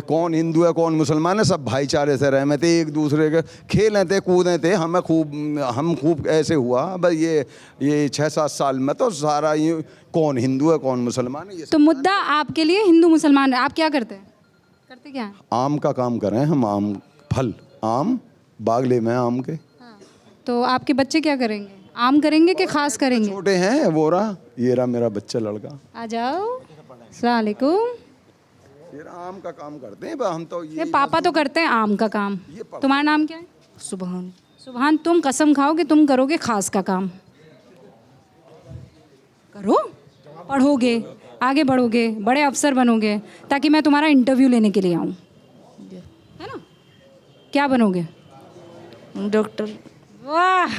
कौन हिंदू है कौन मुसलमान है। सब भाईचारे से रहे थे, एक दूसरे के खेले थे, कूदे थे। हम खूब ऐसे हुआ। बस ये 6-7 साल में तो सारा ये कौन हिंदू है कौन मुसलमान है। तो मुद्दा आपके लिए हिंदू मुसलमान है। आप क्या करते हैं? करते क्या हैं? आम का काम कर रहे हैं हम। आम फल, आम बागले में आम के। तो आपके बच्चे क्या करेंगे? आम करेंगे कि खास करेंगे? छोटे हैं, वो रहा, ये रहा मेरा बच्चा लड़का। आ जाओ। अस्सलाम वालेकुम। ये आम का काम करते हैं हम तो। ये पापा तो करते हैं आम का काम। तुम्हारा नाम क्या है? सुभान। सुभान, तुम कसम खाओ कि तुम करोगे खास का काम। करो, पढ़ोगे, आगे बढ़ोगे, बड़े अफसर बनोगे, ताकि मैं तुम्हारा इंटरव्यू लेने के लिए आऊँ, है ना? क्या बनोगे? डॉक्टर। वाह,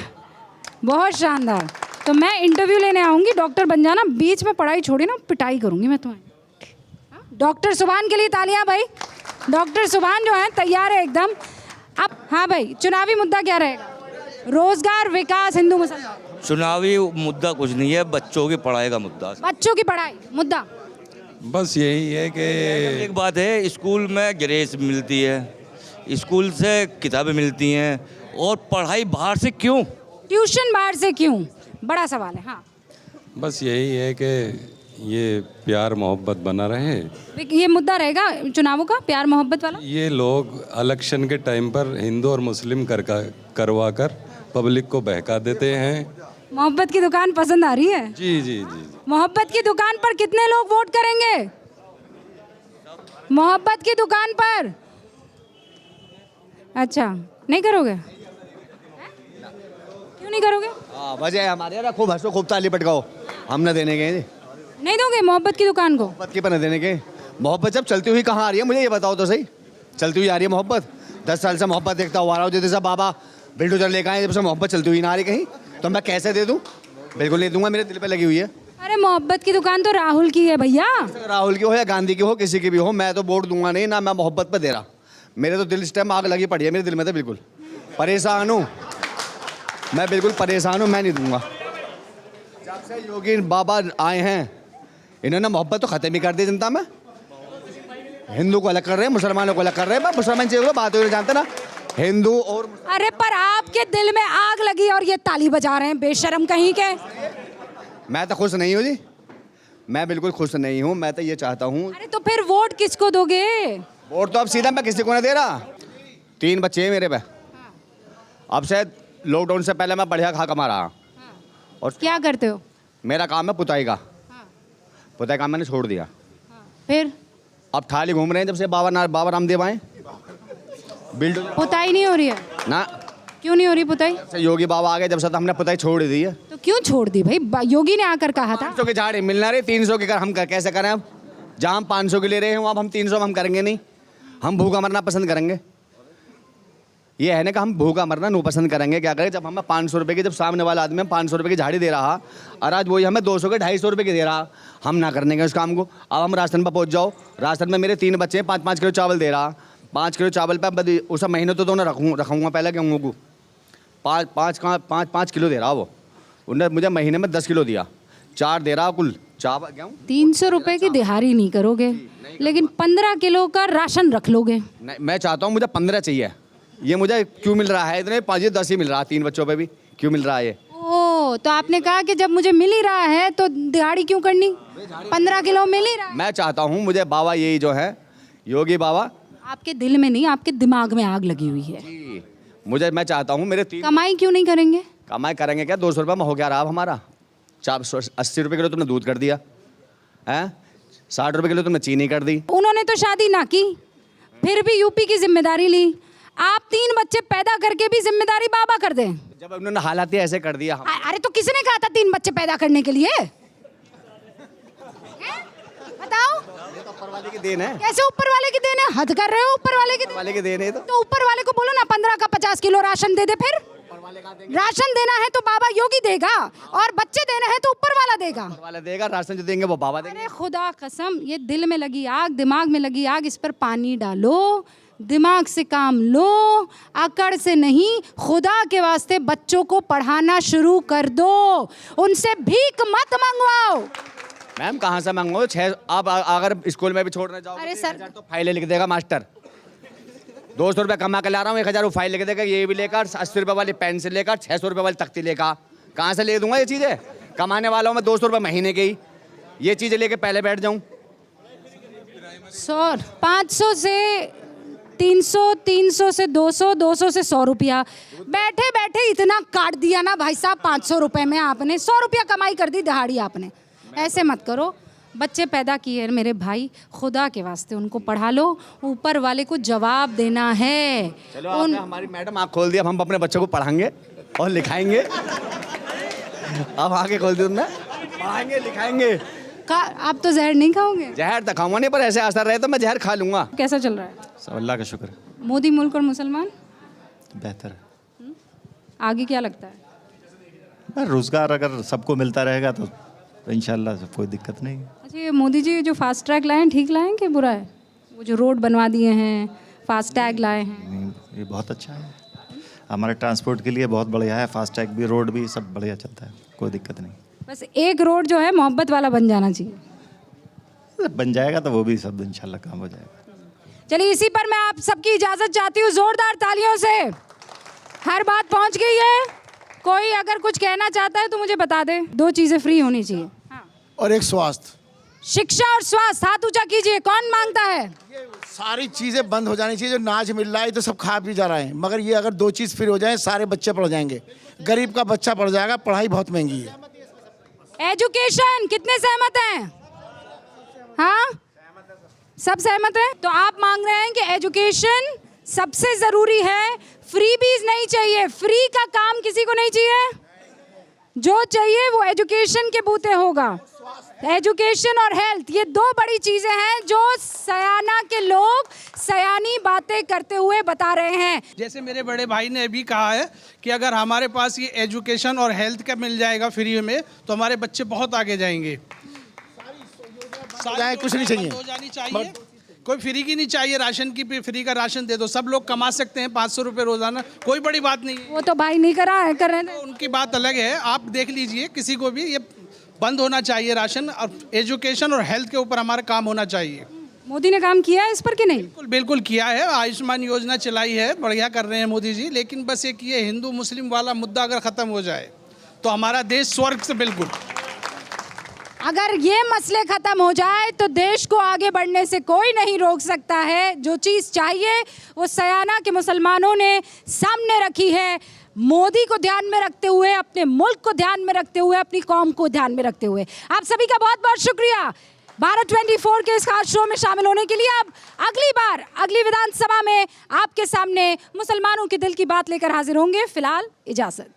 बहुत शानदार। तो मैं इंटरव्यू लेने आऊँगी, डॉक्टर बन जाना। बीच में पढ़ाई छोड़ी ना, पिटाई करूँगी मैं तुम्हें। डॉक्टर सुभान के लिए तालियां भाई। डॉक्टर सुभान जो है तैयार है एकदम। अब हाँ भाई, चुनावी मुद्दा क्या रहेगा? रोजगार, विकास, हिंदू मुसलमान। चुनावी मुद्दा कुछ नहीं है, बच्चों की पढ़ाई का मुद्दा। बच्चों की पढ़ाई मुद्दा बस यही है कि एक बात है, स्कूल में ड्रेस मिलती है, स्कूल से किताबें मिलती हैं, और पढ़ाई बाहर से क्यों? ट्यूशन बाहर से क्यों? बड़ा सवाल है। हाँ, बस यही है कि ये प्यार मोहब्बत बना रहे। ये मुद्दा रहेगा चुनावों का, प्यार मोहब्बत वाला। ये लोग इलेक्शन के टाइम पर हिंदू और मुस्लिम करवा कर पब्लिक को बहका देते हैं। मोहब्बत की दुकान पसंद आ रही है? जी जी जी। मोहब्बत की दुकान पर कितने लोग वोट करेंगे? मोहब्बत की दुकान पर? अच्छा, नहीं करोगे? क्यों नहीं करोगे? वजह हमारे ना, खूब हंसो, खूब ताली पटकाओ, हम न देने गए। नहीं दोगे मोहब्बत की दुकान को? मोहब्बत की पर न देने के। मोहब्बत जब चलती हुई कहाँ आ रही है, मुझे ये बताओ तो सही। चलती हुई आ रही है मोहब्बत? 10 साल से मोहब्बत देखता हुआ आ रहा हूँ। जैसे बाबा बिल्डोजर लेकर आए, जब से मोहब्बत चलती हुई ना आ रही कहीं, तो मैं कैसे दे दूँ? बिल्कुल नहीं दूंगा, मेरे दिल पे लगी हुई है। अरे मोहब्बत की दुकान तो राहुल की है भैया। राहुल की हो या गांधी की हो, किसी की भी हो, मैं तो वोट दूंगा नहीं ना। मैं मोहब्बत पे दे रहा, मेरे तो दिल इस टाइम आग लगी पड़ी है मेरे दिल में, तो बिल्कुल परेशान हूँ मैं, बिल्कुल परेशान हूँ। मैं नहीं दूंगा। जब से योगी बाबा आए हैं, इन्होंने मोहब्बत तो खत्म ही कर दी जनता में। हिंदू को अलग कर रहे हैं, मुसलमानों को अलग कर रहे हैं। मुसलमान चाहिए बात हो, जानते ना, हिंदू और। अरे पर आपके दिल में आग लगी और ये ताली बजा रहे हैं, बेशरम कहीं के। मैं तो खुश नहीं हूँ जी, मैं बिल्कुल खुश नहीं हूँ। मैं तो ये चाहता हूँ। अरे तो फिर वोट किसको दोगे? वोट तो अब सीधा मैं किसी को नहीं दे रहा। 3 बच्चे हैं मेरे पे। अब शायद लॉकडाउन से पहले मैं बढ़िया खा कमा रहा। और क्या करते हो? मेरा काम है पुताई का। पुताई काम मैंने छोड़ दिया। फिर अब थाली घूम रहे हैं जब से बाबा रामदेव आए। पुताई नहीं हो रही है ना, क्यों नहीं हो रही पुताई? योगी बाबा आ गए जब से तो हमने पुताई छोड़ ही दी है। तो क्यों छोड़ दी भाई? योगी ने आकर कहा था 500 के झाड़े मिलना रहे, 300 के कर हम कैसे करें? अब जहाँ हम 500 के ले रहे हैं वहाँ हम 300 हम करेंगे नहीं। हम भूखा मरना पसंद करेंगे। ये है ना कि हम भूखा मरना नहीं पसंद करेंगे। क्या करें जब हमें 500 रुपये की, जब सामने वाला आदमी हमें 500 रुपये की झाड़ी दे रहा और आज वही हमें 200 के 250 रुपये की दे रहा, हम ना करने के उस काम को। अब हम राशन पर पहुँच जाओ, राशन में मेरे 3 बच्चे हैं, 5-5 किलो चावल दे रहा, 5 किलो चावल पर उस महीने तो मैं रखूँगा पहले गेहूँ को 5 किलो दे रहा वो। उन्होंने मुझे महीने में 10 किलो दिया, 4 दे रहा कुल चावल गेहूँ। 300 रुपए की दिहाड़ी नहीं करोगे, लेकिन 15 किलो का राशन रख लोगे। नहीं, मैं चाहता हूँ मुझे 15 चाहिए। ये मुझे क्यों मिल रहा है इतने? 5-10 ही मिल रहा है, 3 बच्चों पे भी क्यों मिल रहा है ये? ओ, तो आपने कहा कि जब मुझे मिल ही रहा है तो दिहाड़ी क्यों करनी? 15 किलो मिल ही रहा है। मैं चाहता हूँ मुझे बाबा यही जो है योगी बाबा, आपके दिल में नहीं, आपके दिमाग में आग लगी हुई है। मुझे मैं चाहता हूँ मेरे 3 कमाई क्यों नहीं करेंगे? कमाई करेंगे क्या? 200 रुपये में हो गया रहा अब हमारा। 80 रुपये किलो तुमने दूध कर दिया है, 60 रुपये किलो तुमने चीनी कर दी। उन्होंने तो शादी ना की, फिर भी यूपी की जिम्मेदारी ली। आप 3 बच्चे पैदा करके भी जिम्मेदारी बाबा कर दें। जब उन्होंने हालात ही ऐसे कर दिया। अरे तो किसने कहा था 3 बच्चे पैदा करने के लिए? बताओ। ये तो ऊपर वाले की देन है। कैसे ऊपर वाले की देन है? हद कर रहे हो। ऊपर वाले की देन है तो ऊपर वाले को बोलो ना 15 का 50 किलो राशन दे दे। फिर राशन देना है तो बाबा योगी देगा, और बच्चे देना है तो ऊपर वाला देगा। ऊपर वाला देगा, राशन जो देंगे वो बाबा देंगे। अरे खुदा कसम, ये दिल में लगी आग, दिमाग में लगी आग, इस पर पानी डालो, दिमाग से काम लो, अकड़ से नहीं। खुदा के वास्ते बच्चों को पढ़ाना शुरू कर दो, उनसे भीख मत मंगवाओ। मैम कहाँ से मंगवाओ? 6 आप अगर स्कूल में भी छोड़ने जाओ, अरे सर, तो फाइलें लिख देगा मास्टर। 200 रुपये कमा के ला रहा हूँ, 1000 वो फाइल लिख देगा, ये भी लेकर 80 रुपये वाली पेन से लेकर 600 रुपये वाली तख्ती लेकर। कहाँ से ले दूंगा ये चीज़ें? कमाने वाला हूँ मैं 200 रुपये महीने के ही, ये चीज़ें लेके पहले बैठ जाऊँ। 500 से 300, 300 से 200, 200 से 100 रुपया, बैठे बैठे इतना काट दिया ना भाई साहब। 500 रुपये में आपने 100 रुपया कमाई कर दी दिहाड़ी आपने। ऐसे मत करो। बच्चे पैदा किए मेरे भाई, खुदा के वास्ते उनको पढ़ा लो, ऊपर वाले को जवाब देना है। चलो आपने हमारी मैडम आँख खोल दिया, हम अपने बच्चों को पढ़ाएंगे और लिखाएंगे। अब आगे खोल दी तुमने, पढ़ाएंगे लिखाएंगे। आप तो जहर नहीं खाओगे? जहर तो खाऊंगा नहीं, पर ऐसे असर रहे तो मैं जहर खा लूंगा। कैसा चल रहा है? सब अल्लाह का शुक्र है, मोदी मुल्क और मुसलमान बेहतर है। आगे क्या लगता है? रोज़गार अगर सबको मिलता रहेगा तो इंशाल्लाह सब कोई दिक्कत नहीं। अच्छा, ये मोदी जी जो फास्ट ट्रैक लाए हैं, ठीक लाए हैं कि बुरा है? वो जो रोड बनवा दिए हैं, फास्ट टैग लाए हैं, ये बहुत अच्छा है, हमारे ट्रांसपोर्ट के लिए बहुत बढ़िया है। फास्ट टैग भी, रोड भी, सब बढ़िया चलता है, कोई दिक्कत नहीं। बस एक रोड जो है मोहब्बत वाला बन जाना चाहिए। बन जाएगा तो वो भी सब इंशाल्लाह काम हो जाएगा। चलिए, इसी पर मैं आप सबकी इजाज़त चाहती हूँ, ज़ोरदार तालियों से। हर बात पहुँच गई है। कोई अगर कुछ कहना चाहता है तो मुझे बता दे। 2 चीज़ें फ्री होनी चाहिए, और एक स्वास्थ्य, शिक्षा और स्वास्थ्य। हाथ ऊंचा कीजिए, कौन मांगता है? सारी चीज़ें बंद हो जानी चाहिए। जो नाच मिल रहा है तो सब खा पी जा रहे हैं, मगर ये अगर 2 चीज़ फ्री हो जाए, सारे बच्चे पढ़ जाएंगे। गरीब का बच्चा पढ़ जाएगा, पढ़ाई बहुत महंगी है। एजुकेशन, कितने सहमत हैं? हाँ, सब सहमत हैं। तो आप मांग रहे हैं कि एजुकेशन सबसे ज़रूरी है, फ्रीबीज नहीं चाहिए। फ्री का काम किसी को नहीं चाहिए, जो चाहिए वो एजुकेशन के बूते होगा। एजुकेशन और हेल्थ, ये 2 बड़ी चीज़ें हैं जो सयाना के लोग सयानी बातें करते हुए बता रहे हैं। जैसे मेरे बड़े भाई ने अभी कहा है कि अगर हमारे पास ये एजुकेशन और हेल्थ का मिल जाएगा फ्री में, तो हमारे बच्चे बहुत आगे जाएंगे। कुछ नहीं चाहिए, हो जानी चाहिए। कोई फ्री की नहीं चाहिए, राशन की भी फ्री का राशन दे दो। सब लोग कमा सकते हैं 500 रुपये रोजाना, कोई बड़ी बात नहीं है। वो तो भाई नहीं कर रहे हैं, उनकी बात अलग है। आप देख लीजिए, किसी को भी ये बंद होना चाहिए राशन, और एजुकेशन और हेल्थ के ऊपर हमारा काम होना चाहिए। मोदी ने काम किया है इस पर कि नहीं? बिल्कुल बिल्कुल किया है। आयुष्मान योजना चलाई है, बढ़िया कर रहे हैं मोदी जी। लेकिन बस एक ये हिंदू मुस्लिम वाला मुद्दा अगर ख़त्म हो जाए तो हमारा देश स्वर्ग से बिल्कुल। अगर ये मसले खत्म हो जाए तो देश को आगे बढ़ने से कोई नहीं रोक सकता है। जो चीज़ चाहिए वो सयाना के मुसलमानों ने सामने रखी है, मोदी को ध्यान में रखते हुए, अपने मुल्क को ध्यान में रखते हुए, अपनी कौम को ध्यान में रखते हुए। आप सभी का बहुत बहुत शुक्रिया। भारत 24 के इस खास शो में शामिल होने के लिए। अब अगली बार अगली विधानसभा में आपके सामने मुसलमानों के दिल की बात लेकर हाजिर होंगे। फिलहाल इजाजत।